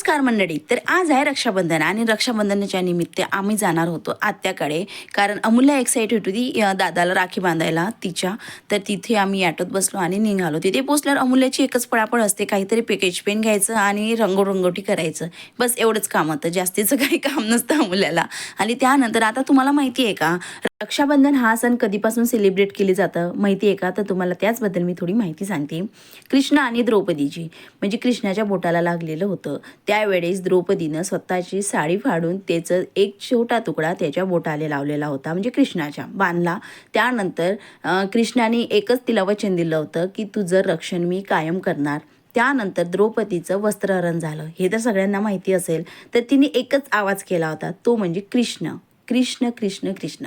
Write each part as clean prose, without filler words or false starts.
नमस्कार मंडळी. तर आज आहे रक्षाबंधन आणि रक्षाबंधनाच्या निमित्त आम्ही जाणार होतो आत्याकडे, कारण अमूल्य एक्साइटेड होती दादाला राखी बांधायला तिच्या. तर तिथे आम्ही ऑटोत बसलो आणि निघालो. तिथे पोचल्यावर अमूल्याची एकच पळापळ असते, काहीतरी पॅकेज पेन घ्यायचं आणि रंगोरंगोटी करायचं, बस एवढंच काम होतं. जास्तीचं काही काम नसतं अमूल्याला. आणि त्यानंतर आता तुम्हाला माहिती आहे का, रक्षाबंधन हा सण कधीपासून सेलिब्रेट केले जातं माहिती आहे का? तर तुम्हाला त्याचबद्दल मी थोडी माहिती सांगते. कृष्ण आणि द्रौपदीची, म्हणजे कृष्णाच्या बोटाला लागलेलं होतं. त्यावेळेस द्रौपदीनं स्वतःची साडी फाडून त्याचं एक छोटा तुकडा त्याच्या बोटाला लावलेला होता, म्हणजे कृष्णाच्या बांधला. त्यानंतर कृष्णाने एकच तिला वचन दिलं होतं की तुझं रक्षण मी कायम करणार. त्यानंतर द्रौपदीचं वस्त्रहरण झालं, हे तर सगळ्यांना माहिती असेल. तर तिने एकच आवाज केला होता, तो म्हणजे कृष्ण कृष्ण कृष्ण कृष्ण.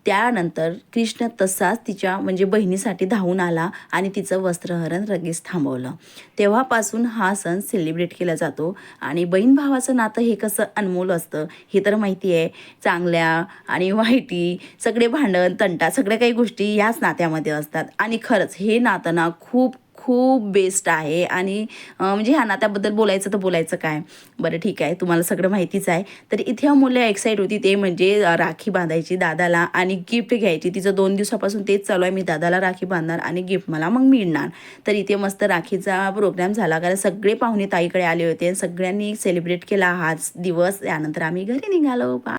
त्यानंतर कृष्ण तसाच तिच्या म्हणजे बहिणीसाठी धावून आला आणि तिचं वस्त्रहरण लगेच थांबवलं. तेव्हापासून हा सण सेलिब्रेट केला जातो. आणि बहीण भावाचं नातं हे कसं अनमोल असतं हे तर माहिती आहे. चांगल्या आणि वाईटी सगळे भांडण तंटा सगळ्या काही गोष्टी याच नात्यामध्ये असतात. आणि खरंच हे नातं ना खूप खूप बेस्ट आहे. आणि म्हणजे ह्या नात्याबद्दल बोलायचं तर बोलायचं काय. बरं ठीक आहे, तुम्हाला सगळं माहितीच आहे. तर इथे अमूल्य एक्साइट होती, ते म्हणजे राखी बांधायची दादाला आणि गिफ्ट घ्यायची. तिचं 2 दिवसापासून तेच चालू आहे, मी दादाला राखी बांधणार आणि गिफ्ट मला मग मिळणार. तर इथे मस्त राखीचा प्रोग्राम झाला, कारण सगळे पाहुणे ताईकडे आले होते. सगळ्यांनी सेलिब्रेट केला हाच दिवस. त्यानंतर आम्ही घरी निघालो.